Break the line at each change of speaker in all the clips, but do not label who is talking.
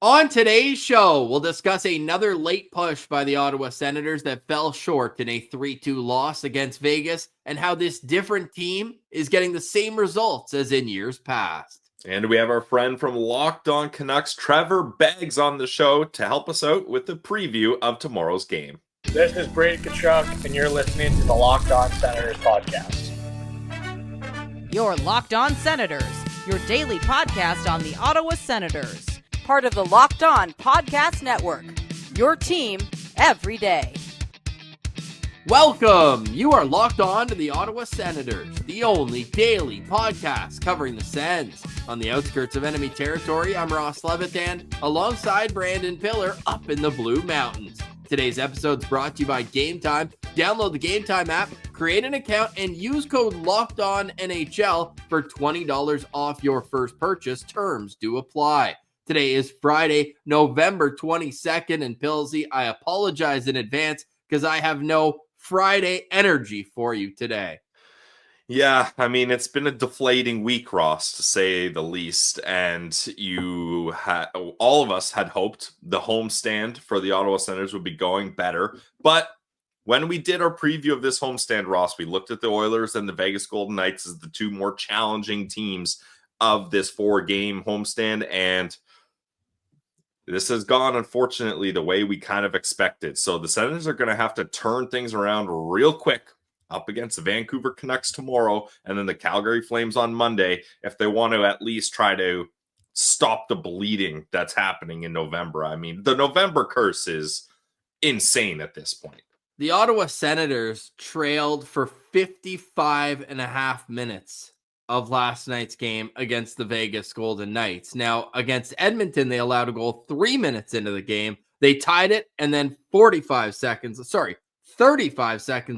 On today's show, we'll discuss another late push by the Ottawa Senators that fell short in a 3-2 loss against Vegas, and how this different team is getting the same results as in years past.
And we have our friend from Locked On Canucks, Trevor Beggs, on the show to help us out with the preview of tomorrow's game.
This is Brady Tkachuk, and you're listening to the Locked On Senators podcast.
You're Locked On Senators, your daily podcast on the Ottawa Senators. Part of the Locked On Podcast Network, your team every day.
Welcome! You are locked on to the Ottawa Senators, the only daily podcast covering the Sens. On the outskirts of enemy territory, I'm Ross Levitan, alongside Brandon Piller up in the Blue Mountains. Today's episode is brought to you by Gametime. Download the Gametime app, create an account, and use code LOCKEDONNHL for $20 off your first purchase. Terms do apply. Today is Friday, November 22nd, and Pillsy, I apologize in advance because I have no Friday energy for you today.
Yeah, I mean, it's been a deflating week, Ross, to say the least, and all of us had hoped the homestand for the Ottawa Senators would be going better, but when we did our preview of this homestand, Ross, we looked at the Oilers and the Vegas Golden Knights as the two more challenging teams of this 4-game homestand, and this has gone, unfortunately, the way we kind of expected. So the Senators are going to have to turn things around real quick up against the Vancouver Canucks tomorrow and then the Calgary Flames on Monday if they want to at least try to stop the bleeding that's happening in November. I mean, the November curse is insane at this point.
The Ottawa Senators trailed for 55 and a half minutes of last night's game against the Vegas Golden Knights. Now, against Edmonton, they allowed a goal 3 minutes into the game. They tied it, and then 35 seconds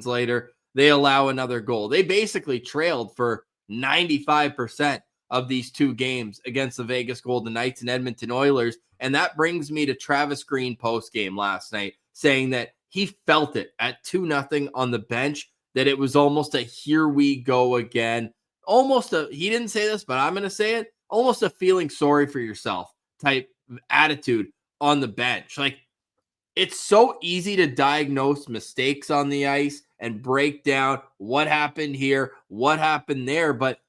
later, they allow another goal. They basically trailed for 95% of these two games against the Vegas Golden Knights and Edmonton Oilers. And that brings me to Travis Green post-game last night, saying that he felt it at 2-0 on the bench, that it was almost a here we go again. He didn't say this, but I'm going to say it, almost a feeling sorry for yourself type attitude on the bench. Like, it's so easy to diagnose mistakes on the ice and break down what happened here, what happened there, but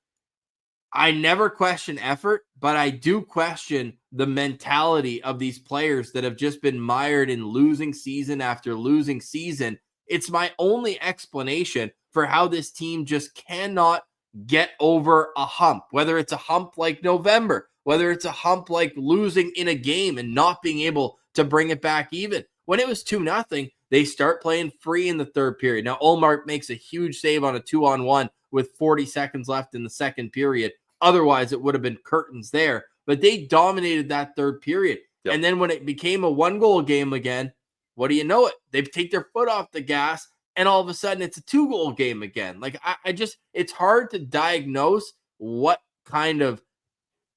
I never question effort, but I do question the mentality of these players that have just been mired in losing season after losing season. It's my only explanation for how this team just cannot get over a hump, whether it's a hump like November, whether it's a hump like losing in a game and not being able to bring it back even. When it was 2-0, they start playing free in the third period. Now, Ullmark makes a huge save on a 2-on-1 with 40 seconds left in the second period. Otherwise, it would have been curtains there. But they dominated that third period. Yep. And then when it became a one-goal game again, what do you know it? They take their foot off the gas, and all of a sudden it's a 2-goal game again. Like, it's hard to diagnose what kind of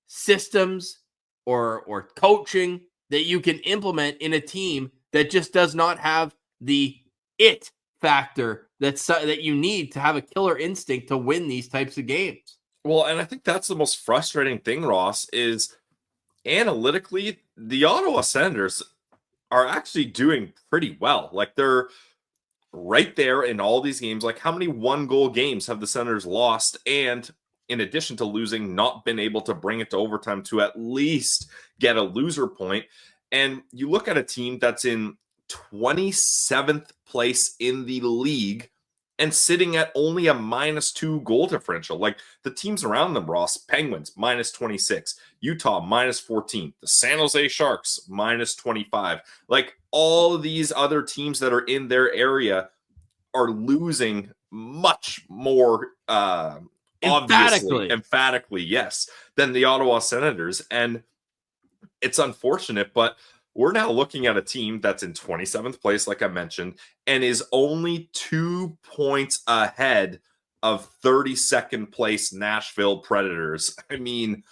systems or coaching that you can implement in a team that just does not have the it factor that you need to have a killer instinct to win these types of games.
Well, and I think that's the most frustrating thing, Ross, is analytically, the Ottawa Senators are actually doing pretty well. Like, they're right there in all these games. Like, how many one-goal games have the Senators lost? And in addition to losing, not been able to bring it to overtime to at least get a loser point. And you look at a team that's in 27th place in the league and sitting at only a -2 goal differential. Like, the teams around them, Ross, Penguins, -26, Utah, -14, the San Jose Sharks, -25. Like, all of these other teams that are in their area are losing much more emphatically, yes, than the Ottawa Senators. And it's unfortunate, but we're now looking at a team that's in 27th place, like I mentioned, and is only 2 points ahead of 32nd place Nashville Predators. I mean,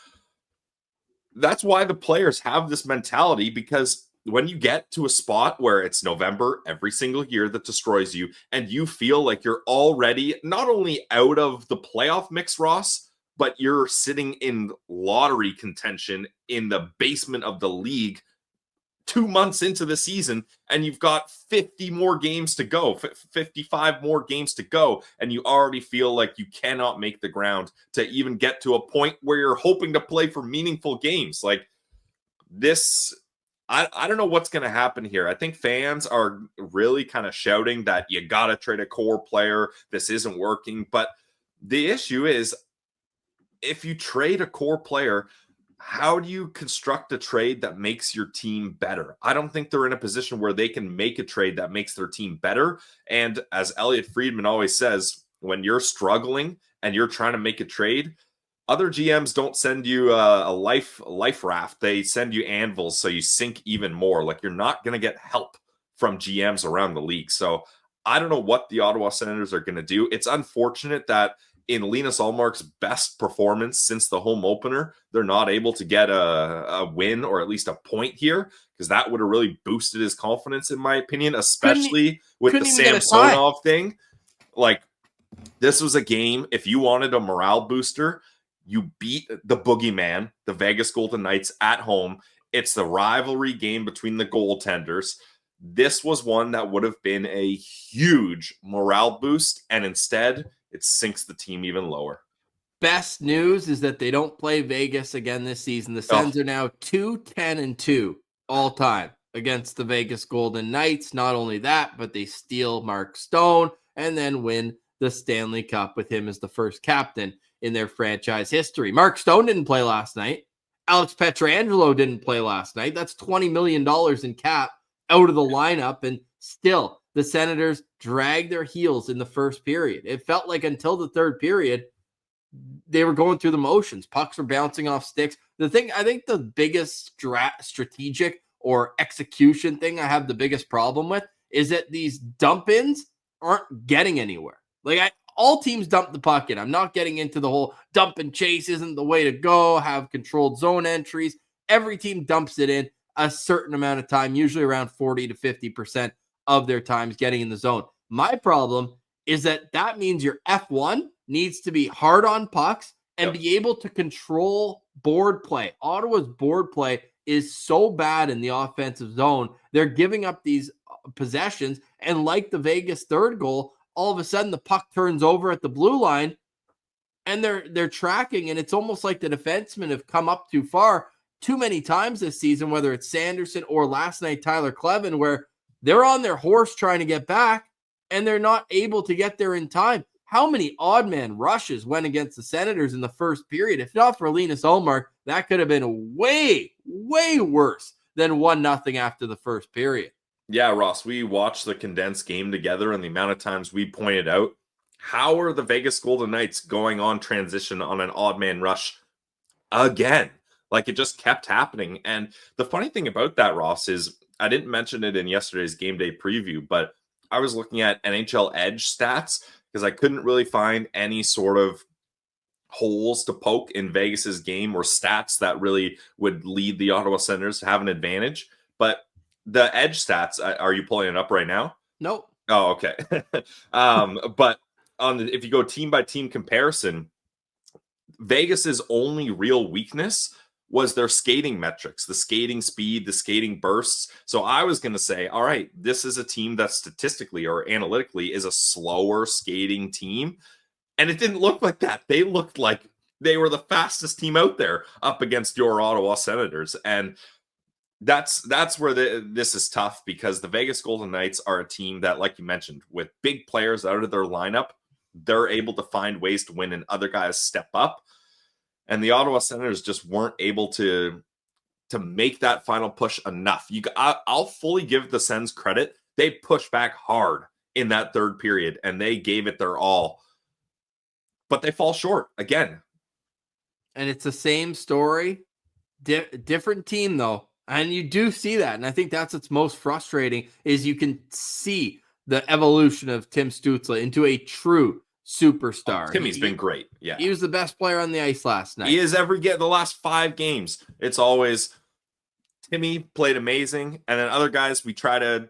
that's why the players have this mentality, because when you get to a spot where it's November every single year that destroys you, and you feel like you're already not only out of the playoff mix, Ross, but you're sitting in lottery contention in the basement of the league, 2 months into the season and you've got 50 more games to go, 55 more games to go, and you already feel like you cannot make the ground to even get to a point where you're hoping to play for meaningful games. Like this, I don't know what's going to happen here. I think fans are really kind of shouting that you got to trade a core player. This isn't working. But the issue is, if you trade a core player, how do you construct a trade that makes your team better? I don't think they're in a position where they can make a trade that makes their team better. And as Elliot Friedman always says, when you're struggling and you're trying to make a trade, other GMs don't send you a life raft. They send you anvils so you sink even more. Like, you're not going to get help from GMs around the league. So I don't know what the Ottawa Senators are going to do. It's unfortunate that in Linus Ullmark's best performance since the home opener, they're not able to get a win or at least a point here, because that would have really boosted his confidence, in my opinion, especially with the Samsonov thing. Like, this was a game, if you wanted a morale booster, you beat the boogeyman, the Vegas Golden Knights, at home. It's the rivalry game between the goaltenders. This was one that would have been a huge morale boost, and instead it sinks the team even lower.
Best news is that they don't play Vegas again this season. The Sens are now 2-10-2 all time against the Vegas Golden Knights. Not only that, but they steal Mark Stone and then win the Stanley Cup with him as the first captain in their franchise history. Mark Stone didn't play last night. Alex Pietrangelo didn't play last night. That's $20 million in cap out of the lineup, and still the Senators dragged their heels in the first period. It felt like until the third period, they were going through the motions. Pucks were bouncing off sticks. I think the biggest strategic or execution thing I have the biggest problem with is that these dump-ins aren't getting anywhere. Like, all teams dump the puck in. I'm not getting into the whole dump and chase isn't the way to go, have controlled zone entries. Every team dumps it in a certain amount of time, usually around 40 to 50% of their times getting in the zone. My problem is that means your F1 needs to be hard on pucks and be able to control board play. Ottawa's board play is so bad in the offensive zone. They're giving up these possessions, and like the Vegas third goal, all of a sudden the puck turns over at the blue line and they're tracking, and it's almost like the defensemen have come up too far too many times this season, whether it's Sanderson or last night Tyler Clevin, where they're on their horse trying to get back and they're not able to get there in time. How many odd man rushes went against the Senators in the first period? If not for Linus Ullmark, that could have been way, way worse than 1-0 after the first period.
Yeah, Ross, we watched the condensed game together, and the amount of times we pointed out, how are the Vegas Golden Knights going on transition on an odd man rush again? Like, it just kept happening. And the funny thing about that, Ross, is I didn't mention it in yesterday's game day preview, but I was looking at NHL Edge stats because I couldn't really find any sort of holes to poke in Vegas's game or stats that really would lead the Ottawa Senators to have an advantage. But the Edge stats, are you pulling it up right now?
Nope.
Oh, okay. But if you go team by team comparison, Vegas's only real weakness was their skating metrics, the skating speed, the skating bursts. So I was going to say, all right, this is a team that statistically or analytically is a slower skating team. And it didn't look like that. They looked like they were the fastest team out there up against your Ottawa Senators. And that's where this is tough, because the Vegas Golden Knights are a team that, like you mentioned, with big players out of their lineup, they're able to find ways to win and other guys step up. And the Ottawa Senators just weren't able to make that final push enough. I'll fully give the Sens credit. They pushed back hard in that third period, and they gave it their all. But they fall short again.
And it's the same story, different team, though. And you do see that. And I think that's what's most frustrating, is you can see the evolution of Tim Stützle into a true superstar.
Oh, Timmy's been great. Yeah.
He was the best player on the ice last night.
He is the last 5 games. It's always Timmy played amazing. And then other guys, we try to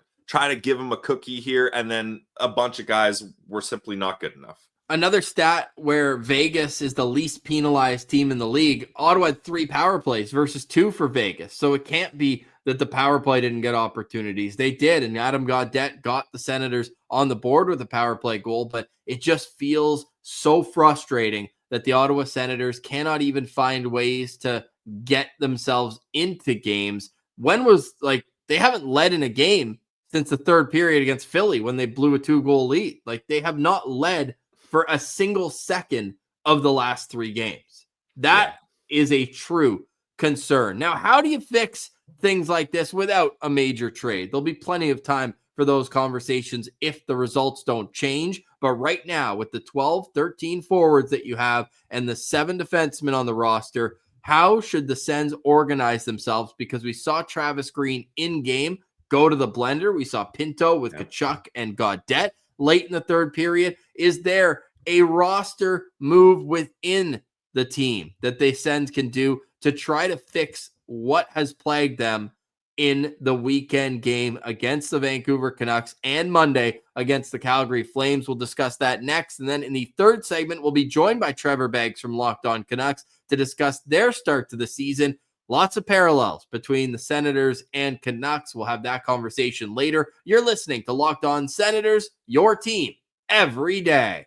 give him a cookie here. And then a bunch of guys were simply not good enough.
Another stat where Vegas is the least penalized team in the league. Ottawa had 3 power plays versus 2 for Vegas. So it can't be that the power play didn't get opportunities. They did, and Adam Gaudette got the Senators on the board with a power play goal, but it just feels so frustrating that the Ottawa Senators cannot even find ways to get themselves into games. They haven't led in a game since the third period against Philly when they blew a 2-goal lead. Like, they have not led for a single second of the last 3 games. That is a true concern. Now, how do you fix things like this without a major trade? There'll be plenty of time for those conversations if the results don't change. But right now, with the 12, 13 forwards that you have and the 7 defensemen on the roster, how should the Sens organize themselves? Because we saw Travis Green in game go to the blender. We saw Pinto with Tkachuk and Gaudette late in the third period. Is there a roster move within the team that the Sens can do to try to fix what has plagued them in the weekend game against the Vancouver Canucks and Monday against the Calgary Flames? We'll discuss that next. And then in the third segment, we'll be joined by Trevor Beggs from Locked On Canucks to discuss their start to the season. Lots of parallels between the Senators and Canucks. We'll have that conversation later. You're listening to Locked On Senators, your team every day.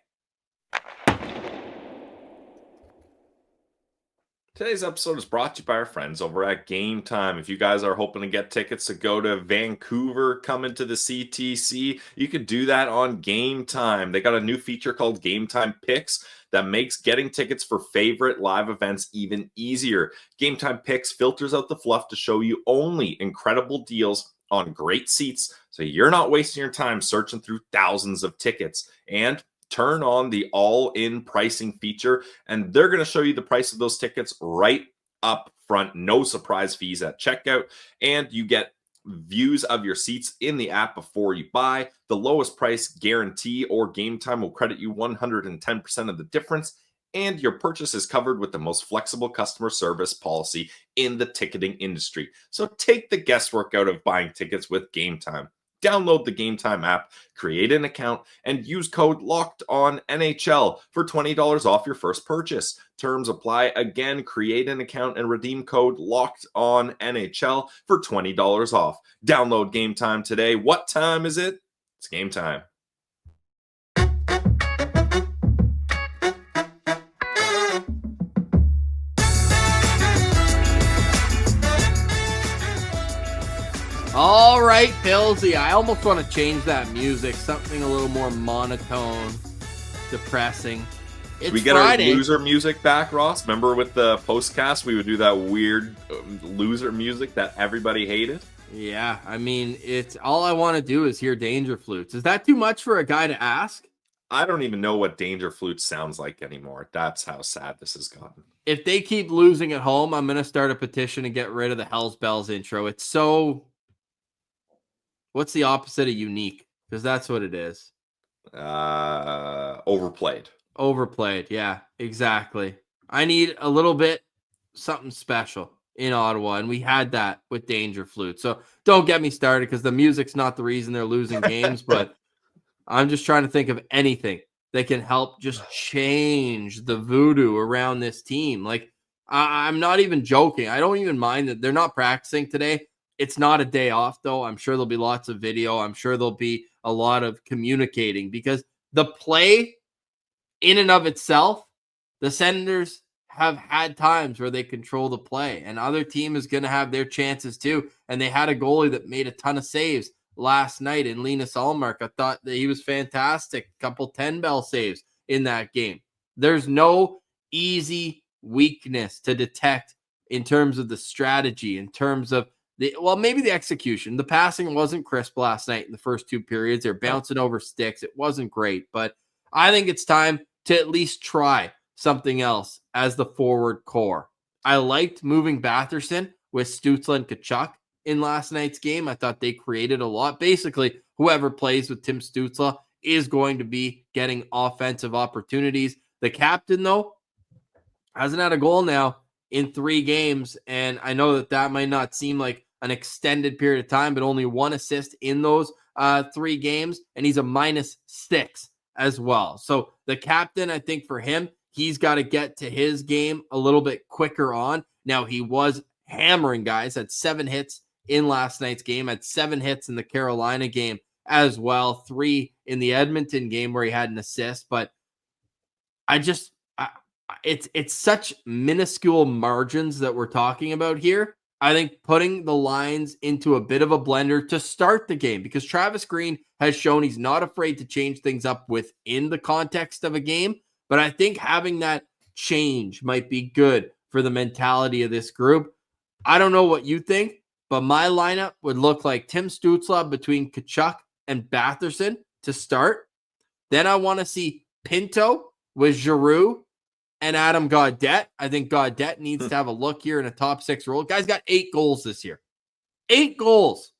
Today's episode is brought to you by our friends over at Gametime. If you guys are hoping to get tickets to go to Vancouver, come into the CTC, you can do that on Gametime. They got a new feature called Gametime Picks that makes getting tickets for favorite live events even easier. Gametime Picks filters out the fluff to show you only incredible deals on great seats, so you're not wasting your time searching through thousands of tickets. And turn on the all-in pricing feature, and they're going to show you the price of those tickets right up front. No surprise fees at checkout, and you get views of your seats in the app before you buy. The lowest price guarantee or Gametime will credit you 110% of the difference, and your purchase is covered with the most flexible customer service policy in the ticketing industry. So take the guesswork out of buying tickets with Gametime. Download the Gametime app, create an account, and use code LOCKEDONNHL for $20 off your first purchase. Terms apply. Again, create an account and redeem code LOCKEDONNHL for $20 off. Download Gametime today. What time is it? It's game time.
All right, Pillsy. I almost want to change that music. Something a little more monotone, depressing. It's
we get
Friday.
Our loser music back, Ross? Remember with the postcast, we would do that weird loser music that everybody hated?
Yeah, I mean, it's all I want to do is hear Danger Flutes. Is that too much for a guy to ask?
I don't even know what Danger Flute sounds like anymore. That's how sad this has gotten.
If they keep losing at home, I'm going to start a petition to get rid of the Hells Bells intro. It's so... What's the opposite of unique? Because that's what it is.
Overplayed.
Overplayed, yeah, exactly. I need a little bit something special in Ottawa, and we had that with Danger Flute. So don't get me started because the music's not the reason they're losing games, but I'm just trying to think of anything that can help just change the voodoo around this team. Like, I'm not even joking. I don't even mind that they're not practicing today. It's not a day off, though. I'm sure there'll be lots of video. I'm sure there'll be a lot of communicating because the play in and of itself, the Senators have had times where they control the play, and other team is going to have their chances too. And they had a goalie that made a ton of saves last night in Linus Ullmark. I thought that he was fantastic. Couple 10-bell saves in that game. There's no easy weakness to detect in terms of the strategy, in terms of maybe the execution. The passing wasn't crisp last night in the first 2 periods. They're bouncing over sticks. It wasn't great, but I think it's time to at least try something else as the forward core. I liked moving Batherson with Stützle and Tkachuk in last night's game. I thought they created a lot. Basically, whoever plays with Tim Stützle is going to be getting offensive opportunities. The captain, though, hasn't had a goal now in 3 games, and I know that might not seem like an extended period of time, but only 1 assist in those 3 games, and he's a -6 as well. So the captain, I think for him, he's got to get to his game a little bit quicker on. Now, he was hammering guys, had 7 hits in last night's game, had 7 hits in the Carolina game as well, 3 in the Edmonton game where he had an assist. But it's such minuscule margins that we're talking about here. I think putting the lines into a bit of a blender to start the game, because Travis Green has shown he's not afraid to change things up within the context of a game. But I think having that change might be good for the mentality of this group. I don't know what you think, but my lineup would look like Tim Stützle between Tkachuk and Batherson to start. Then I want to see Pinto with Giroux and Adam Gaudette. I think Gaudette needs to have a look here in a top 6 role. Guy's got 8 goals this year. 8 goals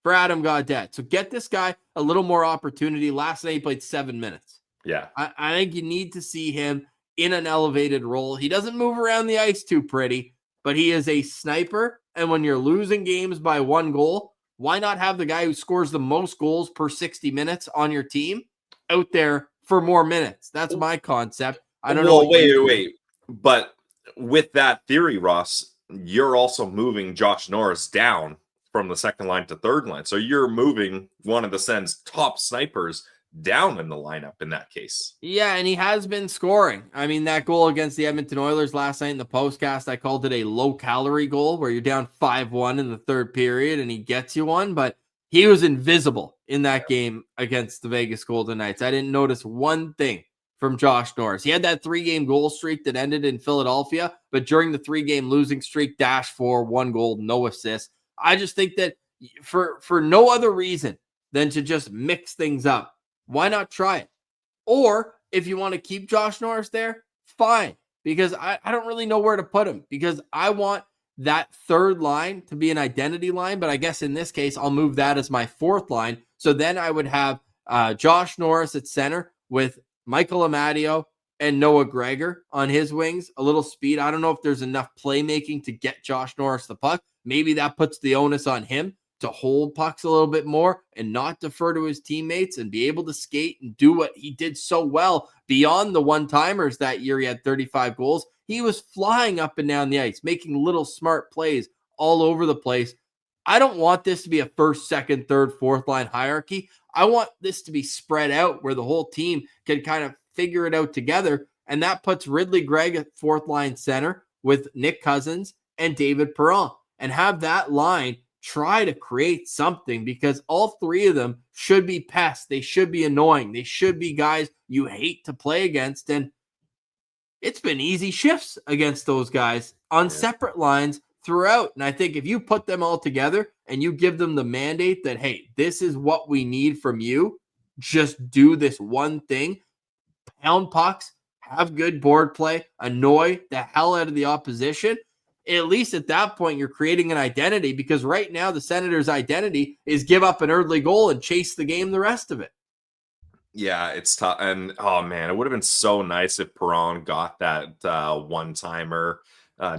for Adam Gaudette. So get this guy a little more opportunity. Last night he played 7 minutes.
Yeah.
I think you need to see him in an elevated role. He doesn't move around the ice too pretty, but he is a sniper. And when you're losing games by 1 goal, why not have the guy who scores the most goals per 60 minutes on your team out there for more minutes? That's my concept. I don't know.
Wait. But with that theory, Ross, you're also moving Josh Norris down from the second line to third line. So you're moving one of the Sens' top snipers down in the lineup in that case.
Yeah, and he has been scoring. I mean, that goal against the Edmonton Oilers last night in the postcast, I called it a low-calorie goal where you're down 5-1 in the third period and he gets you one, but he was invisible in that game against the Vegas Golden Knights. I didn't notice one thing from Josh Norris. He had that 3-game goal streak that ended in Philadelphia, but during the 3-game losing streak, -4, 1 goal, no assists. I just think that for no other reason than to just mix things up, why not try it? Or if you want to keep Josh Norris there, fine, because I don't really know where to put him, because I want that third line to be an identity line, but I guess in this case, I'll move that as my 4th line. So then I would have Josh Norris at center with Michael Amadio and Noah Gregor on his wings, a little speed. I don't know if there's enough playmaking to get Josh Norris the puck. Maybe that puts the onus on him to hold pucks a little bit more and not defer to his teammates and be able to skate and do what he did so well beyond the one-timers that year. He had 35 goals. He was flying up and down the ice, making little smart plays all over the place. I don't want this to be a 1st, 2nd, 3rd, 4th line hierarchy. I want this to be spread out where the whole team can kind of figure it out together. And that puts Ridley Gregg at 4th line center with Nick Cousins and David Perron, and have that line try to create something, because all 3 of them should be pests. They should be annoying. They should be guys you hate to play against. And it's been easy shifts against those guys on separate lines throughout. And I think if you put them all together and you give them the mandate that, hey, this is what we need from you, just do this one thing, pound pucks, have good board play, annoy the hell out of the opposition, at least at that point, you're creating an identity, because right now the Senators' identity is give up an early goal and chase the game the rest of it.
Yeah, it's tough. And, oh, man, it would have been so nice if Perron got that one-timer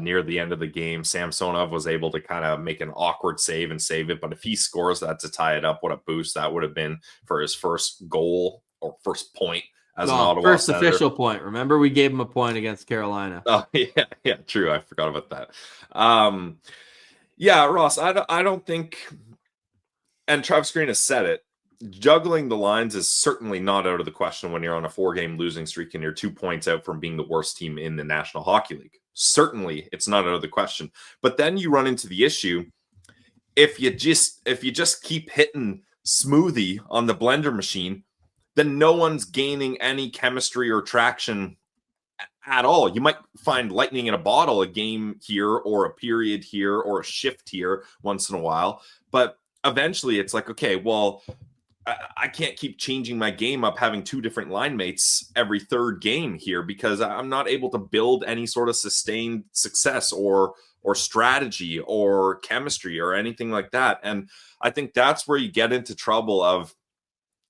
near the end of the game. Samsonov was able to kind of make an awkward save and save it. But if he scores that to tie it up, what a boost that would have been for his first goal or first point as an Ottawa
first
Senator.
Official point. Remember, we gave him a point against Carolina.
Oh, yeah, true. I forgot about that. Yeah, Ross, I don't think, and Travis Green has said it, juggling the lines is certainly not out of the question when you're on a 4-game losing streak and you're 2 points out from being the worst team in the National Hockey League. Certainly, it's not out of the question. But then you run into the issue, if you just keep hitting smoothie on the blender machine, then no one's gaining any chemistry or traction at all. You might find lightning in a bottle, a game here or a period here or a shift here once in a while. But eventually it's like, okay, well, I can't keep changing my game up, having 2 different line mates every 3rd game here, because I'm not able to build any sort of sustained success or strategy or chemistry or anything like that. And I think that's where you get into trouble of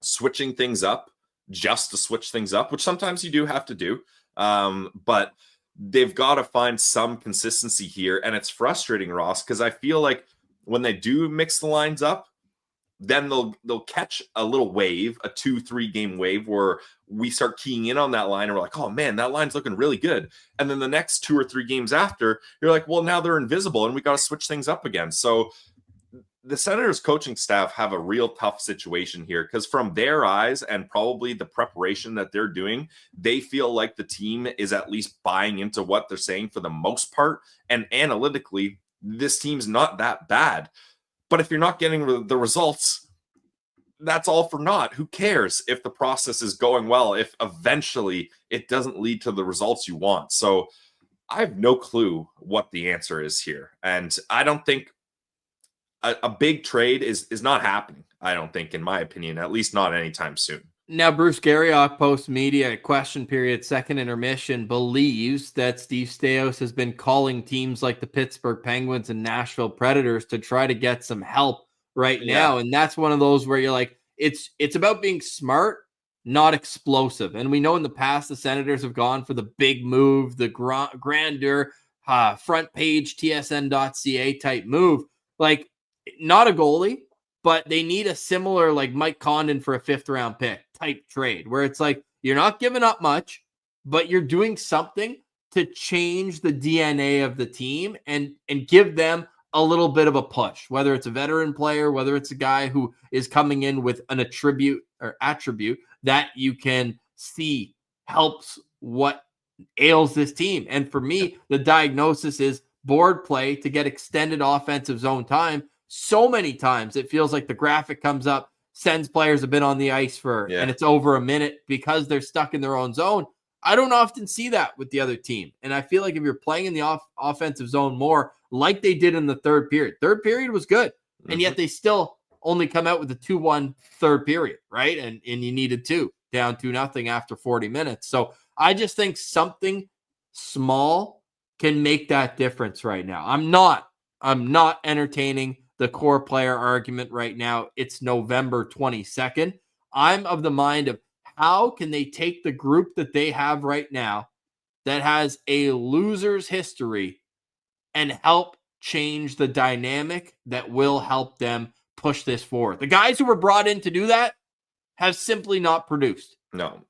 switching things up just to switch things up, which sometimes you do have to do. But they've got to find some consistency here. And it's frustrating, Ross, because I feel like when they do mix the lines up, then they'll catch a little wave, a 2-3 game wave where we start keying in on that line and we're like, oh man, that line's looking really good. And then the next 2 or 3 games after, you're like, well, now they're invisible and we got to switch things up again. So the Senators coaching staff have a real tough situation here because from their eyes and probably the preparation that they're doing, they feel like the team is at least buying into what they're saying for the most part. And analytically, this team's not that bad. But if you're not getting the results, that's all for naught. Who cares if the process is going well, if eventually it doesn't lead to the results you want? So I have no clue what the answer is here. And I don't think a big trade is not happening, I don't think, in my opinion, at least not anytime soon.
Now, Bruce Garriock, post media question period, second intermission, believes that Steve Staios has been calling teams like the Pittsburgh Penguins and Nashville Predators to try to get some help right now. And that's one of those where you're like, it's about being smart, not explosive. And we know in the past, the Senators have gone for the big move, the grandeur, front page TSN.ca type move. Like, not a goalie, but they need a similar like Mike Condon for a 5th round pick type trade where it's like you're not giving up much, but you're doing something to change the DNA of the team and give them a little bit of a push, whether it's a veteran player, whether it's a guy who is coming in with an attribute that you can see helps what ails this team. And for me, the diagnosis is board play to get extended offensive zone time. So many times it feels like the graphic comes up, Sens players have been on the ice and it's over a minute because they're stuck in their own zone. I don't often see that with the other team. And I feel like if you're playing in the offensive zone more like they did in the third period was good. And yet they still only come out with a 2-1 third period, right? And you needed 2, down 2-0 after 40 minutes. So I just think something small can make that difference right now. I'm not entertaining the core player argument right now. It's November 22nd. I'm of the mind of how can they take the group that they have right now that has a loser's history and help change the dynamic that will help them push this forward. The guys who were brought in to do that have simply not produced.
No.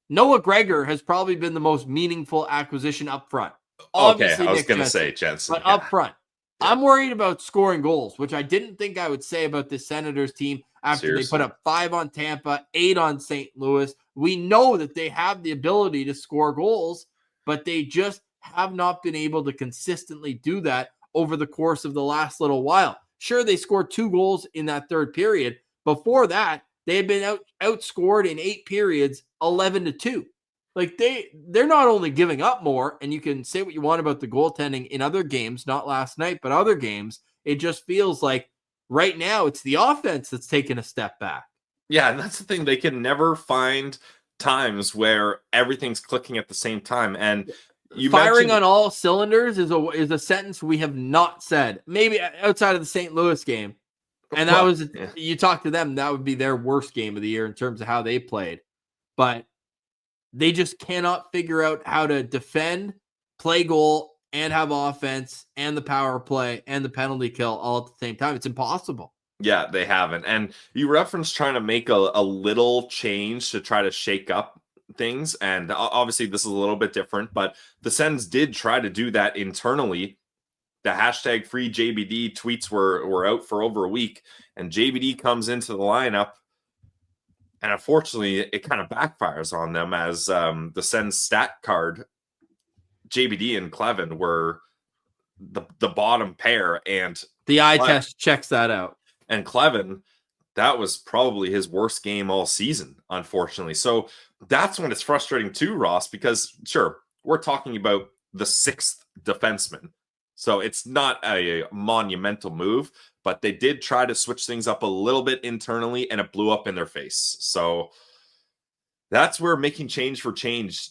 Noah Gregor has probably been the most meaningful acquisition up front.
Obviously, I was going to say Jensen.
But up front, I'm worried about scoring goals, which I didn't think I would say about this Senators team after they put up 5 on Tampa, 8 on St. Louis. We know that they have the ability to score goals, but they just have not been able to consistently do that over the course of the last little while. Sure, they scored 2 goals in that third period. Before that, they had been outscored in 8 periods, 11-2. Like they're not only giving up more, and you can say what you want about the goaltending in other games, not last night, but other games. It just feels like right now it's the offense that's taking a step back.
Yeah, and that's the thing. They can never find times where everything's clicking at the same time. And you
firing on all cylinders is a sentence we have not said, maybe outside of the St. Louis game. And that was, you talk to them, that would be their worst game of the year in terms of how they played. But they just cannot figure out how to defend, play goal, and have offense, and the power play, and the penalty kill all at the same time. It's impossible.
Yeah, they haven't. And you referenced trying to make a little change to try to shake up things. And obviously this is a little bit different, but the Sens did try to do that internally. The hashtag free JBD tweets were out for over a week, and JBD comes into the lineup. And unfortunately, it kind of backfires on them as the Sens stat card, JBD and Clevin were the bottom pair. And
the eye test checks that out.
And Clevin, that was probably his worst game all season, unfortunately. So that's when it's frustrating too, Ross, because sure, we're talking about the 6th defenseman. So it's not a monumental move, but they did try to switch things up a little bit internally, and it blew up in their face. So that's where making change for change,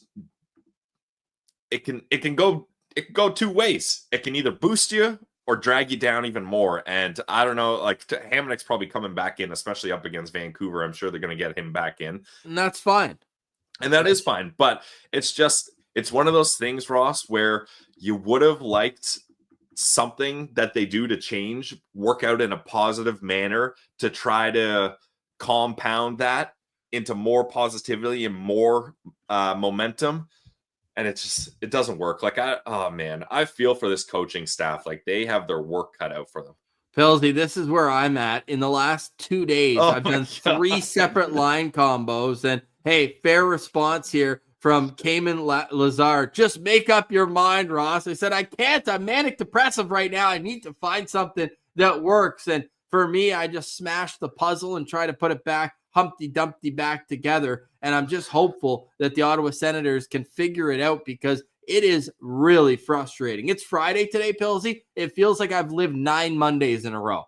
it can go 2 ways. It can either boost you or drag you down even more. And I don't know, like Hamonic's probably coming back in, especially up against Vancouver. I'm sure they're going to get him back in.
And that's fine.
And that is fine. But it's one of those things, Ross, where you would have liked something that they do to change, work out in a positive manner to try to compound that into more positivity and more momentum. And it doesn't work. Like, I feel for this coaching staff. Like, they have their work cut out for them.
Pilsy, this is where I'm at. In the last 2 days,
Oh
I've
my
done 3
God.
separate line combos. And hey, fair response here from Cayman Lazar. Just make up your mind, Ross. I said, I can't. I'm manic depressive right now. I need to find something that works. And for me, I just smash the puzzle and try to put it back, Humpty Dumpty back together. And I'm just hopeful that the Ottawa Senators can figure it out because it is really frustrating. It's Friday today, Pilsy. It feels like I've lived 9 Mondays in a row.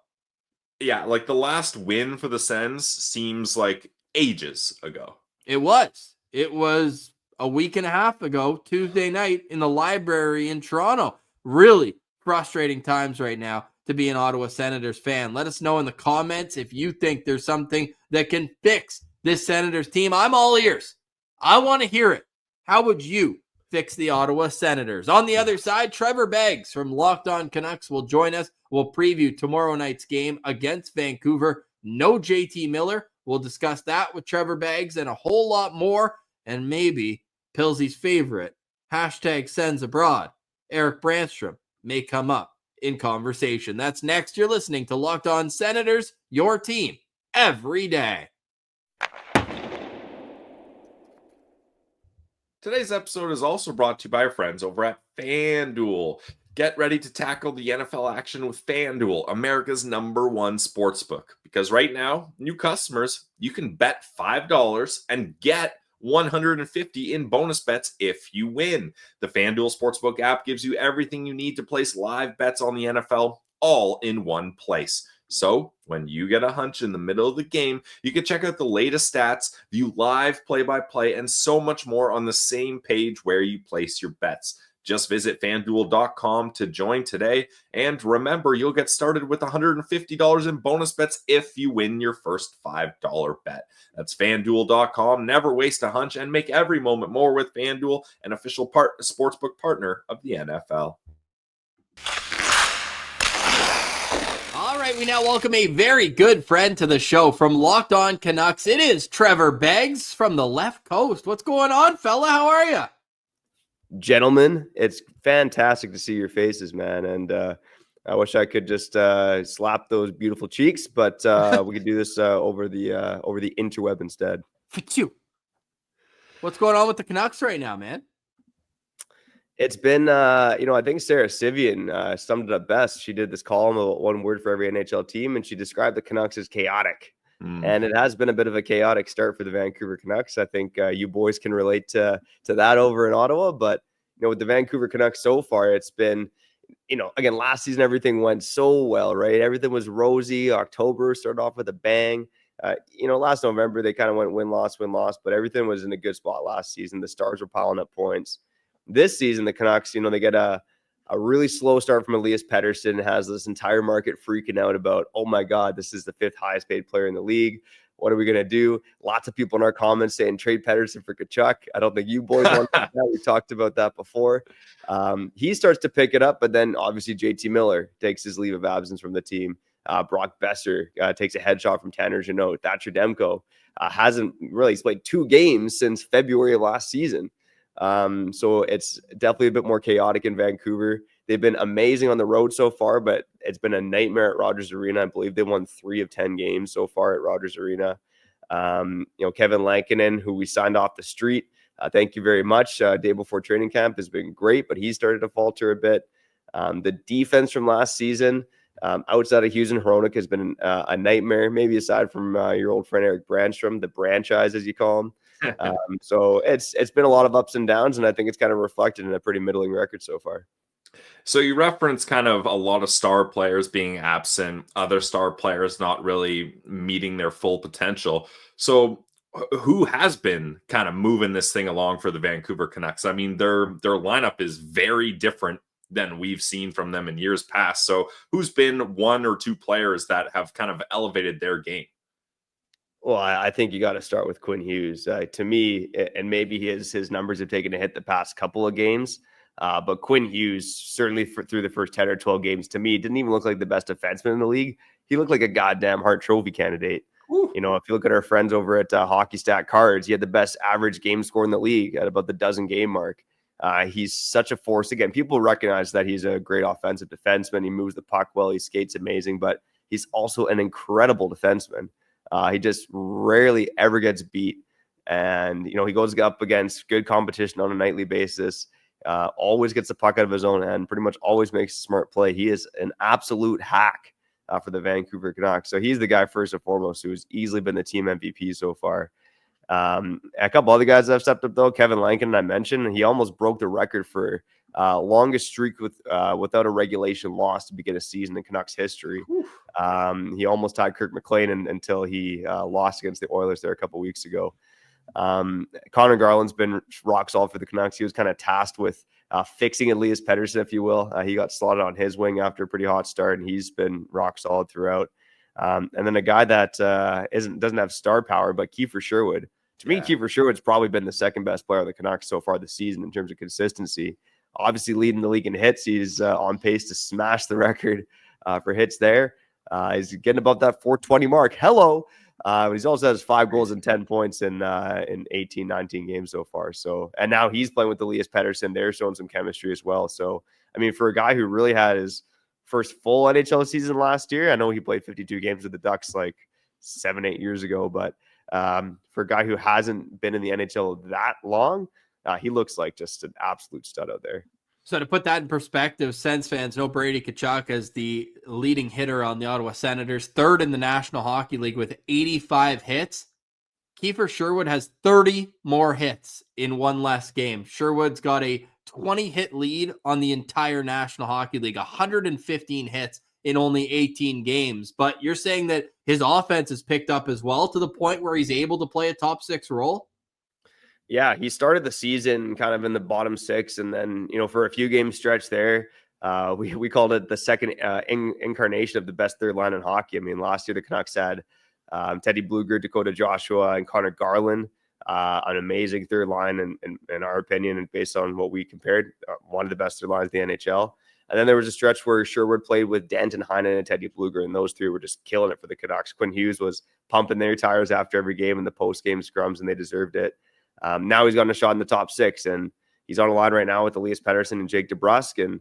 Yeah, like the last win for the Sens seems like ages ago.
It was. It was a week and a half ago, Tuesday night in the library in Toronto. Really frustrating times right now to be an Ottawa Senators fan. Let us know in the comments if you think there's something that can fix this Senators team. I'm all ears. I want to hear it. How would you fix the Ottawa Senators? On the other side, Trevor Beggs from Locked On Canucks will join us. We'll preview tomorrow night's game against Vancouver. No JT Miller. We'll discuss that with Trevor Beggs and a whole lot more. And maybe Pilsy's favorite, #Sens Abroad, Eric Brandstrom, may come up in conversation. That's next. You're listening to Locked On Senators, your team every day.
Today's episode is also brought to you by our friends over at FanDuel. Get ready to tackle the NFL action with FanDuel, America's #1 sportsbook. Because right now, new customers, you can bet $5 and get $150 in bonus bets if you win. The FanDuel Sportsbook app gives you everything you need to place live bets on the NFL all in one place. So when you get a hunch in the middle of the game, you can check out the latest stats, view live play-by-play, and so much more on the same page where you place your bets. Just visit FanDuel.com to join today. And remember, you'll get started with $150 in bonus bets if you win your first $5 bet. That's FanDuel.com. Never waste a hunch and make every moment more with FanDuel, an official sportsbook partner of the NFL.
All right, we now welcome a very good friend to the show from Locked On Canucks. It is Trevor Beggs from the left coast. What's going on, fella? How are you?
Gentlemen, it's fantastic to see your faces, man. And I wish I could just slap those beautiful cheeks, but we could do this over the interweb instead.
What's going on with the Canucks right now, man?
It's been, I think Sarah Sivian summed it up best. She did this column about one word for every NHL team, and she described the Canucks as chaotic. And it has been a bit of a chaotic start for the Vancouver Canucks. I think you boys can relate to that over in Ottawa. But, with the Vancouver Canucks so far, it's been, again, last season, everything went so well, right? Everything was rosy. October started off with a bang. Last November, they kind of went win-loss, but everything was in a good spot last season. The Stars were piling up points. This season, the Canucks, they get a really slow start from Elias Pettersson, has this entire market freaking out about, oh my God, this is the 5th highest paid player in the league. What are we going to do? Lots of people in our comments saying trade Pettersson for Tkachuk. I don't think you boys want that. We talked about that before. He starts to pick it up, but then obviously JT Miller takes his leave of absence from the team. Brock Besser takes a headshot from Tanner Jeannot. Thatcher Demko hasn't really played 2 games since February of last season. So it's definitely a bit more chaotic in Vancouver. They've been amazing on the road so far, but it's been a nightmare at Rogers Arena. I believe they won 3 of 10 games so far at Rogers Arena. Kevin Lankinen, who we signed off the street, thank you very much. Day before training camp has been great, but he started to falter a bit. The defense from last season, outside of Hughes and Hronik, has been a nightmare, maybe aside from your old friend Eric Brandstrom, the Branchise, as you call him. So it's been a lot of ups and downs, and I think it's kind of reflected in a pretty middling record so far.
So you reference kind of a lot of star players being absent, other star players not really meeting their full potential. So who has been kind of moving this thing along for the Vancouver Canucks? I mean, their lineup is very different than we've seen from them in years past. So who's been 1 or 2 players that have kind of elevated their game?
Well, I think you got to start with Quinn Hughes. To me, and maybe his numbers have taken a hit the past couple of games, but Quinn Hughes, certainly through the first 10 or 12 games, to me, didn't even look like the best defenseman in the league. He looked like a goddamn Hart Trophy candidate. Ooh. If you look at our friends over at Hockey Stat Cards, he had the best average game score in the league at about the dozen game mark. He's such a force. Again, people recognize that he's a great offensive defenseman. He moves the puck well. He skates amazing, but he's also an incredible defenseman. He just rarely ever gets beat. And, he goes up against good competition on a nightly basis, always gets the puck out of his own end, pretty much always makes a smart play. He is an absolute hack for the Vancouver Canucks. So he's the guy first and foremost who's easily been the team MVP so far. A couple other guys that have stepped up, though. Kevin Lankin, I mentioned, he almost broke the record for longest streak without a regulation loss to begin a season in Canucks history. He almost tied Kirk McLean until he lost against the Oilers there a couple weeks ago. Connor Garland's been rock solid for the Canucks. He was kind of tasked with fixing Elias Pettersson, if you will. He got slotted on his wing after a pretty hot start, and he's been rock solid throughout. And then a guy that doesn't have star power, but Kiefer Sherwood. To me, Kiefer Sherwood's probably been the second best player on the Canucks so far this season in terms of consistency. Obviously, leading the league in hits. He's on pace to smash the record for hits there. He's getting above that 420 mark. Hello. He's also has 5 goals and 10 points in 18, 19 games so far. So, and now he's playing with Elias Pettersson. They're showing some chemistry as well. So, I mean, for a guy who really had his first full NHL season last year, I know he played 52 games with the Ducks like 7-8 years ago, but for a guy who hasn't been in the NHL that long, he looks like just an absolute stud out there.
So to put that in perspective, Sens fans know Brady Tkachuk as the leading hitter on the Ottawa Senators, third in the National Hockey League with 85 hits. Kiefer Sherwood has 30 more hits in one less game. Sherwood's got a 20-hit lead on the entire National Hockey League, 115 hits in only 18 games. But you're saying that his offense is picked up as well to the point where he's able to play a top 6 role?
Yeah, he started the season kind of in the bottom 6, and then, for a few game stretch there, we called it the second incarnation of the best third line in hockey. I mean, last year the Canucks had Teddy Blueger, Dakota Joshua, and Connor Garland, an amazing third line, in our opinion, and based on what we compared, one of the best third lines in the NHL. And then there was a stretch where Sherwood played with Danton Heinen and Teddy Blueger, and those three were just killing it for the Canucks. Quinn Hughes was pumping their tires after every game in the post-game scrums, and they deserved it. Now he's gotten a shot in the top 6, and he's on a line right now with Elias Pettersson and Jake DeBrusk, and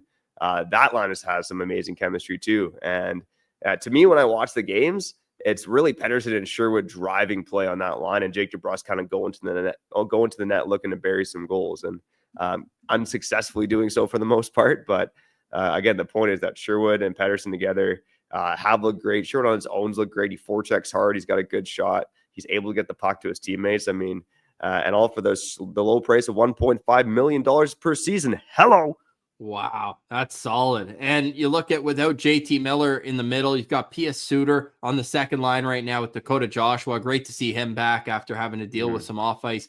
that line has some amazing chemistry too. And to me, when I watch the games, it's really Pettersson and Sherwood driving play on that line, and Jake DeBrusk kind of going to the net looking to bury some goals, and unsuccessfully doing so for the most part. But again, the point is that Sherwood and Pettersson together have looked great. Sherwood on his own look great. He forechecks hard. He's got a good shot. He's able to get the puck to his teammates. I mean, and all for the low price of $1.5 million per season. Hello.
Wow, that's solid. And you look at without JT Miller in the middle, you've got P.S. Suter on the second line right now with Dakota Joshua. Great to see him back after having to deal with some off-ice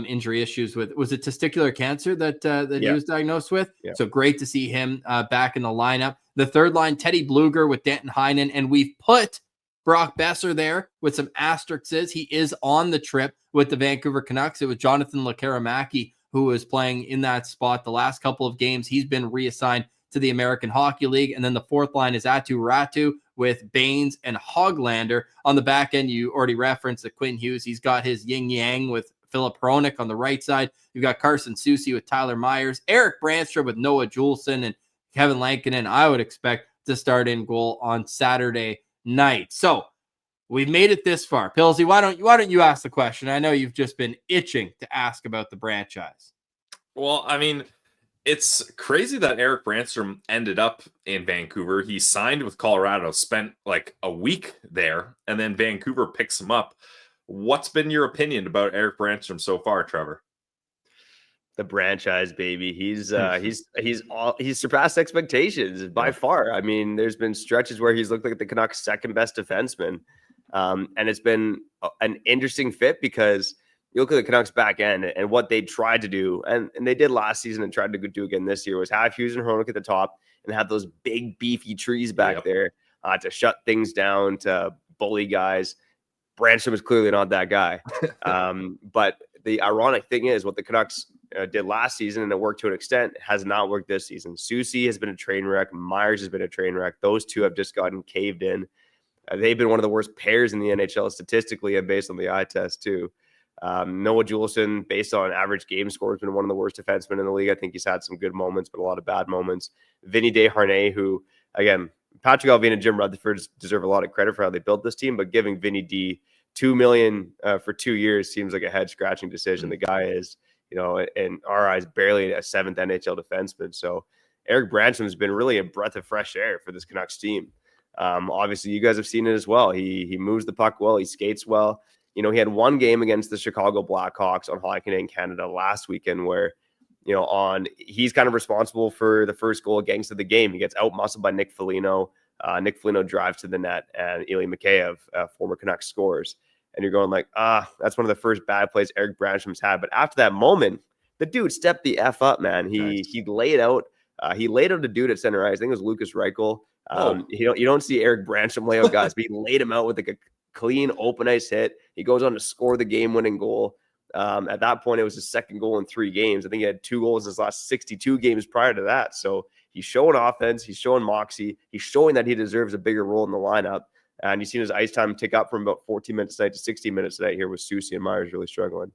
injury issues with, was it testicular cancer that he was diagnosed with? Yeah. So great to see him back in the lineup. The third line, Teddy Blueger with Danton Heinen, and we've put Brock Besser there with some asterisks. He is on the trip with the Vancouver Canucks. It was Jonathan Lekaramaki who was playing in that spot the last couple of games. He's been reassigned to the American Hockey League. And then the fourth line is Atu Ratu with Baines and Hoglander. On the back end, you already referenced the Quinn Hughes. He's got his yin-yang with Philip Hronik on the right side. You've got Carson Soucy with Tyler Myers, Eric Brandstrom with Noah Juleson, and Kevin Lankinen, I would expect to start in goal on Saturday night. So we've made it this far. Pillsy, why don't you ask the question? I know you've just been itching to ask about the franchise.
Well, I mean, it's crazy that Eric Brandstrom ended up in Vancouver. He signed with Colorado, spent like a week there, and then Vancouver picks him up. What's been your opinion about Eric Brandstrom so far, Trevor?
The franchise, baby. He's surpassed expectations by far. I mean, there's been stretches where he's looked like the Canucks' second best defenseman. And it's been an interesting fit because you look at the Canucks back end and what they tried to do, and they did last season and tried to do again this year, was have Hughes and Hronik at the top and have those big beefy trees back there to shut things down, to bully guys. Brandstrom is clearly not that guy. But the ironic thing is what the Canucks did last season, and it worked to an extent, has not worked this season. Soucy has been a train wreck. Myers has been a train wreck. Those two have just gotten caved in. They've been one of the worst pairs in the NHL statistically and based on the eye test too. Noah Juleson, based on average game score, has been one of the worst defensemen in the league. I think he's had some good moments, but a lot of bad moments. Vinny Desharnais, who, again, Patrick Allvin and Jim Rutherford deserve a lot of credit for how they built this team, but giving Vinny D $2 million for 2 years seems like a head-scratching decision. The guy is, in our eyes, barely a seventh NHL defenseman. So Eric Branson has been really a breath of fresh air for this Canucks team. Obviously, you guys have seen it as well. He moves the puck well. He skates well. He had one game against the Chicago Blackhawks on Hockey Night in Canada last weekend where, he's kind of responsible for the first goal against the game. He gets out-muscled by Nick Foligno. Nick Foligno drives to the net, and Ilya Mikheyev, former Canucks, scores. And you're going like, that's one of the first bad plays Eric Branstrom's had. But after that moment, the dude stepped the F up, man. He laid out. He laid out a dude at center ice. I think it was Lucas Reichel. You don't see Eric Branstrom lay out guys, but he laid him out with like a clean open ice hit. He goes on to score the game-winning goal. At that point, it was his second goal in 3 games. I think he had 2 goals in his last 62 games prior to that. So he's showing offense. He's showing moxie. He's showing that he deserves a bigger role in the lineup. And you've seen his ice time tick up from about 14 minutes tonight to 16 minutes tonight here with Soucy and Myers really struggling.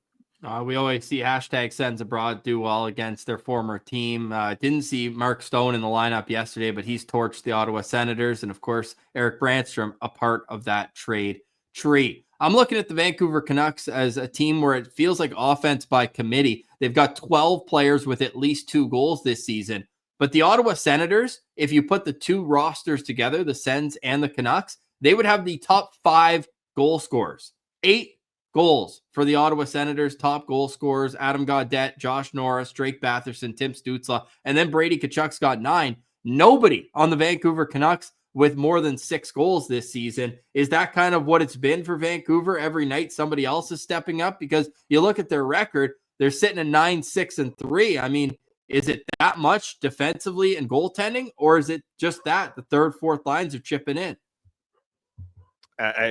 We always see hashtag Sens Abroad do well against their former team. Didn't see Mark Stone in the lineup yesterday, but he's torched the Ottawa Senators. And, of course, Eric Branstrom, a part of that trade tree. I'm looking at the Vancouver Canucks as a team where it feels like offense by committee. They've got 12 players with at least 2 goals this season. But the Ottawa Senators, if you put the 2 rosters together, the Sens and the Canucks, they would have the top 5 goal scorers. 8 goals for the Ottawa Senators, top goal scorers: Adam Gaudette, Josh Norris, Drake Batherson, Tim Stützle, and then Brady Tkachuk's got 9. Nobody on the Vancouver Canucks with more than 6 goals this season. Is that kind of what it's been for Vancouver? Every night somebody else is stepping up, because you look at their record, they're sitting at 9-6-3. I mean, is it that much defensively and goaltending, or is it just that the third, fourth lines are chipping in?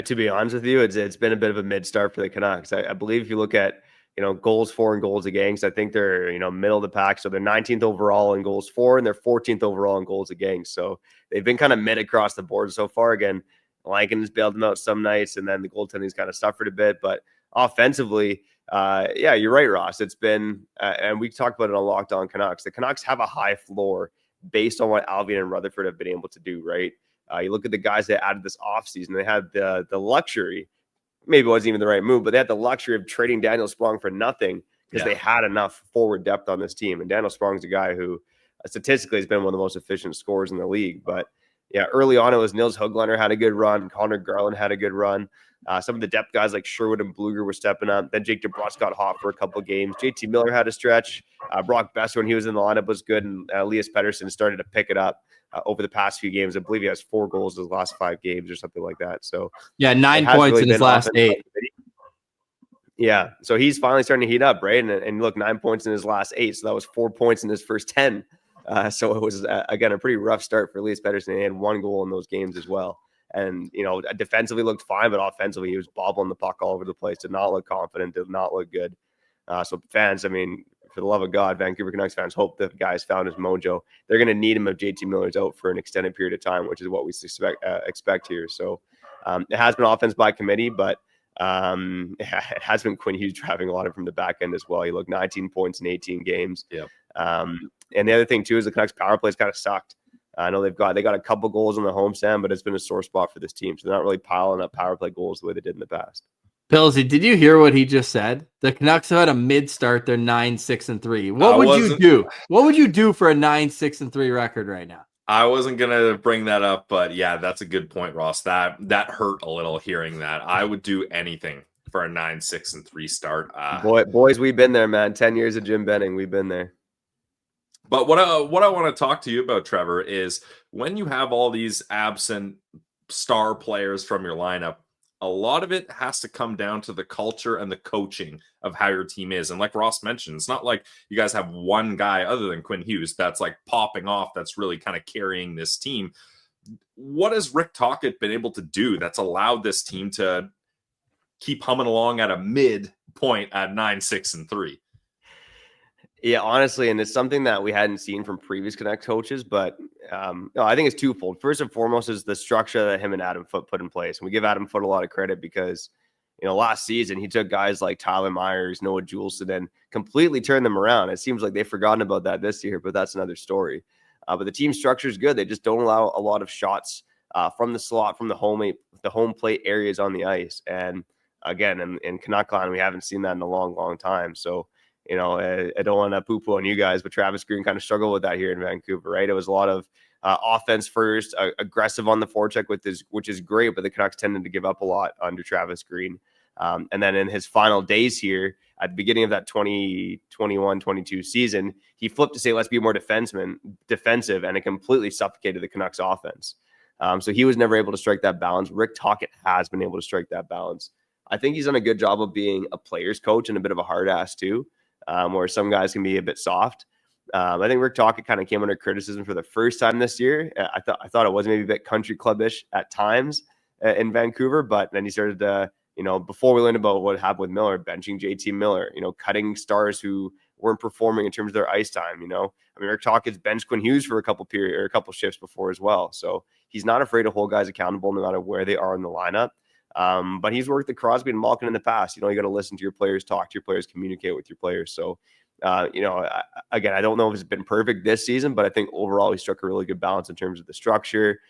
To be honest with you, it's been a bit of a mid-start for the Canucks. I believe if you look at, goals for and goals against, I think they're, middle of the pack. So they're 19th overall in goals for, and they're 14th overall in goals against. So they've been kind of mid across the board so far. Again, Lankin has bailed them out some nights, and then the goaltending's kind of suffered a bit. But offensively, yeah, you're right, Ross. It's been, and we talked about it on Locked On Canucks. The Canucks have a high floor based on what Allvin and Rutherford have been able to do, right? You look at the guys that added this offseason, they had the luxury, maybe it wasn't even the right move, but they had the luxury of trading Daniel Sprong for nothing because they had enough forward depth on this team. And Daniel Sprong's a guy who statistically has been one of the most efficient scorers in the league. But yeah, early on it was Nils Höglander had a good run. Connor Garland had a good run. Some of the depth guys like Sherwood and Bluger were stepping up. Then Jake DeBrusk got hot for a couple of games. JT Miller had a stretch. Brock Besser, when he was in the lineup, was good. And Elias Pettersson started to pick it up over the past few games. I believe he has 4 goals in his last 5 games or something like that. So
yeah, 9 points really in his last 8.
Yeah, so he's finally starting to heat up, right? And look, 9 points in his last 8. So that was 4 points in his first 10. So it was, again, a pretty rough start for Elias Pettersson. He had 1 goal in those games as well. And, defensively looked fine, but offensively he was bobbling the puck all over the place. Did not look confident, did not look good. So fans, I mean, for the love of God, Vancouver Canucks fans hope the guy's found his mojo. They're going to need him if JT Miller's out for an extended period of time, which is what we expect here. So it has been offense by committee, but it has been Quinn Hughes driving a lot of from the back end as well. He looked 19 points in 18 games. Yeah. And the other thing too is the Canucks power plays kind of sucked. I know they got a couple goals on the homestand, but it's been a sore spot for this team. So they're not really piling up power play goals the way they did in the past.
Pillsy, did you hear what he just said? The Canucks have had a mid-start. They're 9-6-3. What would you do? What would you do for a 9-6-3 record right now?
I wasn't gonna bring that up, but yeah, that's a good point, Ross. That hurt a little hearing that. I would do anything for a 9-6-3 start.
Boys, we've been there, man. 10 years of Jim Benning, we've been there.
But what I want to talk to you about, Trevor, is when you have all these absent star players from your lineup, a lot of it has to come down to the culture and the coaching of how your team is. And like Ross mentioned, it's not like you guys have one guy other than Quinn Hughes that's like popping off, that's really kind of carrying this team. What has Rick Tocchet been able to do that's allowed this team to keep humming along at a mid point at 9-6-3?
Yeah, honestly, and it's something that we hadn't seen from previous Canucks coaches, but no, I think it's twofold. First and foremost is the structure that him and Adam Foote put in place. And we give Adam Foote a lot of credit because, last season, he took guys like Tyler Myers, Noah Juleson, and completely turned them around. It seems like they've forgotten about that this year, but that's another story. But the team structure is good. They just don't allow a lot of shots from the slot, from the home plate areas on the ice. And again, in Canuck line, we haven't seen that in a long, long time. So, I don't want to poo-poo on you guys, but Travis Green kind of struggled with that here in Vancouver, right? It was a lot of offense first, aggressive on the forecheck, which is great, but the Canucks tended to give up a lot under Travis Green. And then in his final days here, at the beginning of that 2021-22 season, he flipped to say, let's be more defensive, and it completely suffocated the Canucks offense. So he was never able to strike that balance. Rick Tocchet has been able to strike that balance. I think he's done a good job of being a player's coach and a bit of a hard ass too, where some guys can be a bit soft. I think Rick Tocchet kind of came under criticism for the first time this year. I thought it was maybe a bit country clubbish at times in Vancouver, but then he started to, before we learned about what happened with Miller, benching JT Miller, cutting stars who weren't performing in terms of their ice time. Rick Tocchet's benched Quinn Hughes for a couple shifts before as well. So he's not afraid to hold guys accountable no matter where they are in the lineup. But he's worked with Crosby and Malkin in the past. You got to listen to your players, talk to your players, communicate with your players. So, again, I don't know if it's been perfect this season, but I think overall he struck a really good balance in terms of the structure,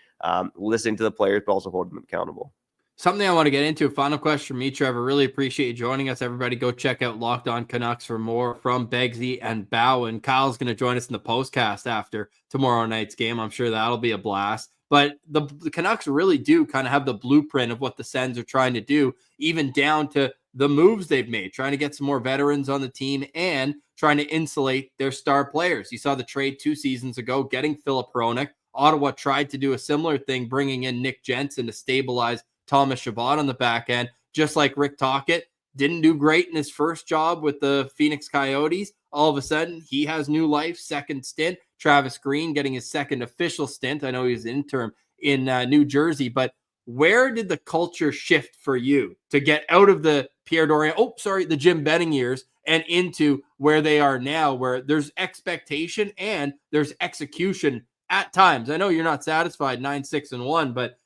listening to the players, but also holding them accountable.
Something I want to get into. Final question from me, Trevor. Really appreciate you joining us. Everybody go check out Locked On Canucks for more from Beggsy and Bowen. Kyle's going to join us in the postcast after tomorrow night's game. I'm sure that'll be a blast. But the Canucks really do kind of have the blueprint of what the Sens are trying to do, even down to the moves they've made, trying to get some more veterans on the team and trying to insulate their star players. You saw the trade 2 seasons ago, getting Filip Hronek. Ottawa tried to do a similar thing, bringing in Nick Jensen to stabilize Thomas Chabot on the back end, just like Rick Tocchet didn't do great in his first job with the Phoenix Coyotes. All of a sudden, he has new life, second stint. Travis Green getting his second official stint. I know he was interim in New Jersey, but where did the culture shift for you to get out of the the Jim Benning years and into where they are now, where there's expectation and there's execution at times? I know you're not satisfied 9-6-1, but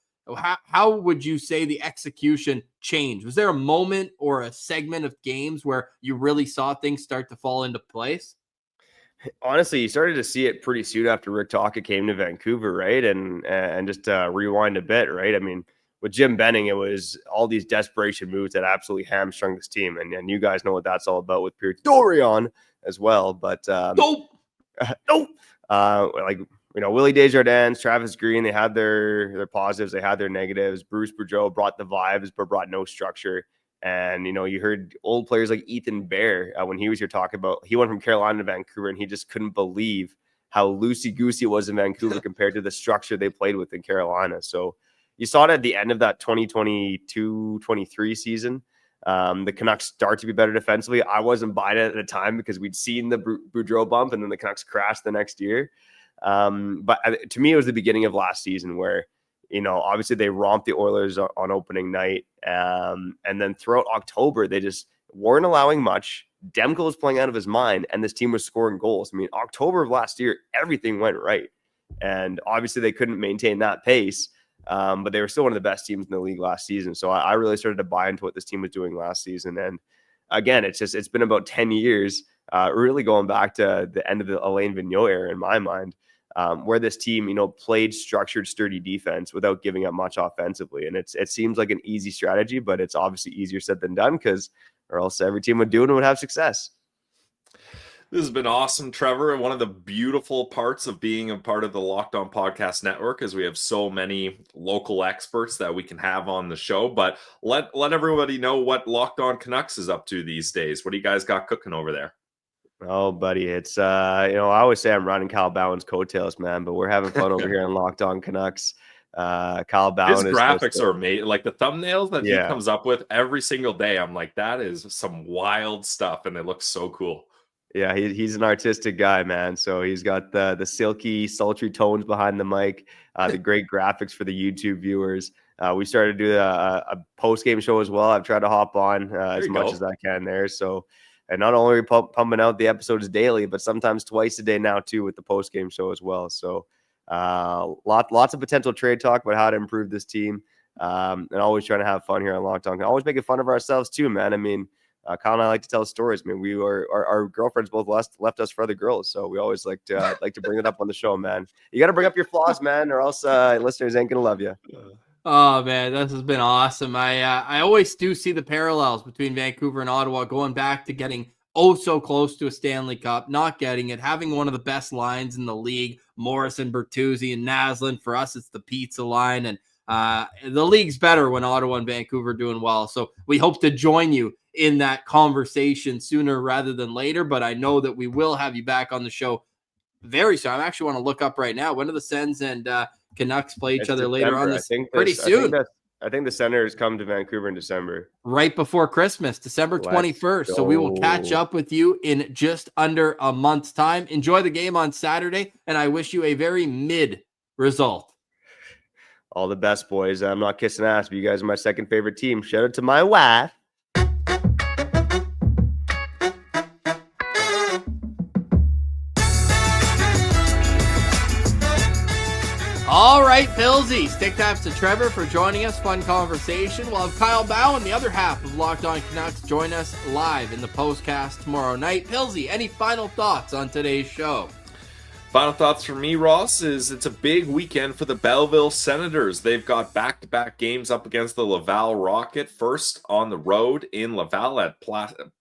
how would you say the execution changed? Was there a moment or a segment of games where you really saw things start to fall into place?
Honestly, you started to see it pretty soon after Rick Tocchet came to Vancouver, right? And just to rewind a bit, right? I mean, with Jim Benning, it was all these desperation moves that absolutely hamstrung this team. And you guys know what that's all about with Pierre Dorion as well. But Willie Desjardins, Travis Green, they had their positives, they had their negatives. Bruce Boudreau brought the vibes, but brought no structure. And, you heard old players like Ethan Bear when he was here talking about, he went from Carolina to Vancouver and he just couldn't believe how loosey-goosey it was in Vancouver compared to the structure they played with in Carolina. So you saw it at the end of that 2022-23 season. The Canucks start to be better defensively. I wasn't buying it at the time because we'd seen the Boudreau bump and then the Canucks crashed the next year. But to me, it was the beginning of last season where, obviously they romped the Oilers on opening night. And then throughout October, they just weren't allowing much. Demko was playing out of his mind and this team was scoring goals. I mean, October of last year, everything went right. And obviously they couldn't maintain that pace. But they were still one of the best teams in the league last season. So I really started to buy into what this team was doing last season. And again, it's been about 10 years, really going back to the end of the Alain Vigneault era in my mind, where this team, played structured, sturdy defense without giving up much offensively. And it seems like an easy strategy, but it's obviously easier said than done or else every team would do it and would have success.
This has been awesome, Trevor. And one of the beautiful parts of being a part of the Locked On Podcast Network is we have so many local experts that we can have on the show. But let everybody know what Locked On Canucks is up to these days. What do you guys got cooking over there?
Oh, buddy, it's I always say I'm running Kyle Bowen's coattails, man, but we're having fun over here on Locked On Canucks. Kyle Bowen,
his graphics are amazing. Like the thumbnails that he comes up with every single day. I'm like, that is some wild stuff, and it looks so cool.
Yeah, he's an artistic guy, man. So he's got the silky, sultry tones behind the mic, the great graphics for the YouTube viewers. We started to do a post-game show as well. I've tried to hop on as much as I can there. So, and not only are we pumping out the episodes daily, but sometimes twice a day now too with the post-game show as well. So lots of potential trade talk about how to improve this team. and always trying to have fun here on Locked On. Always making fun of ourselves too, man. I mean, Kyle and I like to tell stories. I mean, our girlfriends both left us for other girls, so we always like to bring it up on the show, man. You got to bring up your flaws, man, or else listeners ain't gonna love you.
Oh man, this has been awesome. I always do see the parallels between Vancouver and Ottawa, going back to getting so close to a Stanley Cup, not getting it, having one of the best lines in the league, Morrison, Bertuzzi, and Naslund. For us, it's the pizza line, and the league's better when Ottawa and Vancouver are doing well. So we hope to join you in that conversation sooner rather than later, but I know that we will have you back on the show very soon. I actually want to look up right now. When do the Sens and Canucks play each other later on this? Pretty soon.
I think the Senators come to Vancouver in December.
Right before Christmas, December 21st. So we will catch up with you in just under a month's time. Enjoy the game on Saturday, and I wish you a very mid result.
All the best, boys. I'm not kissing ass, but you guys are my second favorite team. Shout out to my wife.
All right, Pillsy. Stick taps to Trevor for joining us. Fun conversation. We'll have Kyle Bowen, the other half of Locked On Canucks, join us live in the postcast tomorrow night. Pillsy, any final thoughts on today's show?
Final thoughts from me, Ross, is it's a big weekend for the Belleville Senators. They've got back-to-back games up against the Laval Rocket, first on the road in Laval at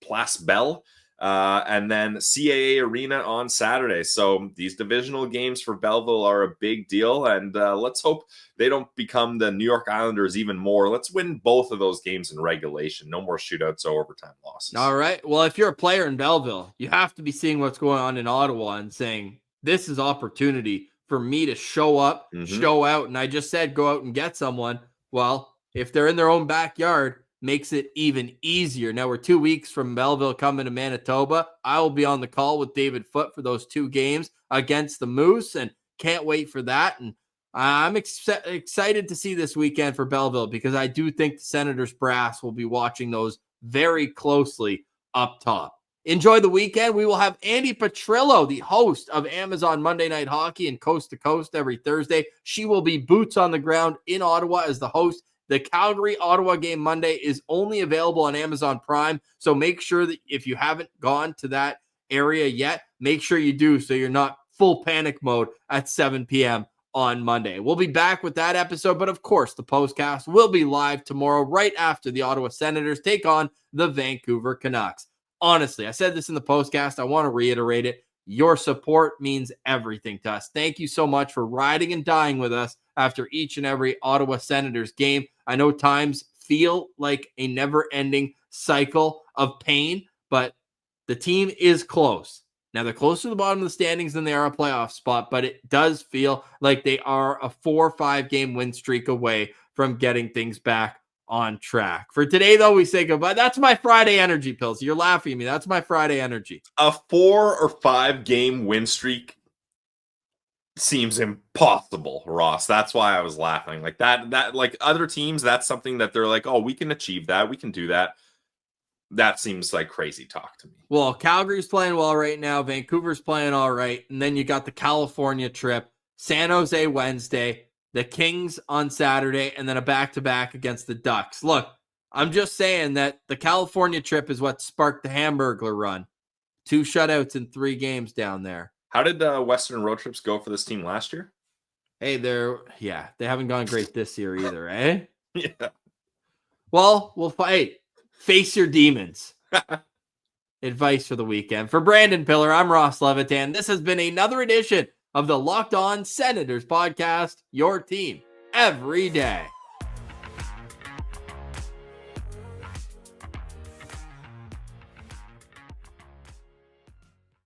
Place Belle, and then CAA Arena on Saturday. So these divisional games for Belleville are a big deal, and let's hope they don't become the New York Islanders even more. Let's win both of those games in regulation. No more shootouts or overtime losses.
All right. Well, if you're a player in Belleville, you have to be seeing what's going on in Ottawa and saying, this is opportunity for me to show up, show out. And I just said, go out and get someone. Well, if they're in their own backyard, makes it even easier. Now we're 2 weeks from Belleville coming to Manitoba. I will be on the call with David Foote for those 2 games against the Moose, and can't wait for that. And I'm excited to see this weekend for Belleville, because I do think the Senators brass will be watching those very closely up top. Enjoy the weekend. We will have Andy Petrillo, the host of Amazon Monday Night Hockey and Coast to Coast every Thursday. She will be boots on the ground in Ottawa as the host. The Calgary-Ottawa game Monday is only available on Amazon Prime, so make sure that if you haven't gone to that area yet, make sure you do so you're not full panic mode at 7 p.m. on Monday. We'll be back with that episode, but of course, the postcast will be live tomorrow right after the Ottawa Senators take on the Vancouver Canucks. Honestly, I said this in the postcast. I want to reiterate it. Your support means everything to us. Thank you so much for riding and dying with us after each and every Ottawa Senators game. I know times feel like a never-ending cycle of pain, but the team is close. Now, they're closer to the bottom of the standings than they are a playoff spot, but it does feel like they are a 4 or 5 game win streak away from getting things back on track. For today, though, we say goodbye. That's my Friday energy, Pills. You're laughing at me. That's my Friday energy.
A 4 or 5 game win streak seems impossible, Ross. That's why I was laughing. Like that like other teams, that's something that they're like, oh, we can achieve that. We can do that. That seems like crazy talk to me.
Well, Calgary's playing well right now. Vancouver's playing all right. And then you got the California trip, San Jose Wednesday, the Kings on Saturday, and then a back-to-back against the Ducks. Look, I'm just saying that the California trip is what sparked the Hamburglar run. 2 shutouts in 3 games down there.
How did Western road trips go for this team last year?
Hey, they haven't gone great this year either, eh?
Yeah.
Well, we'll fight. Face your demons. Advice for the weekend. For Brandon Piller, I'm Ross Levitan. This has been another edition of the Locked On Senators podcast, your team every day.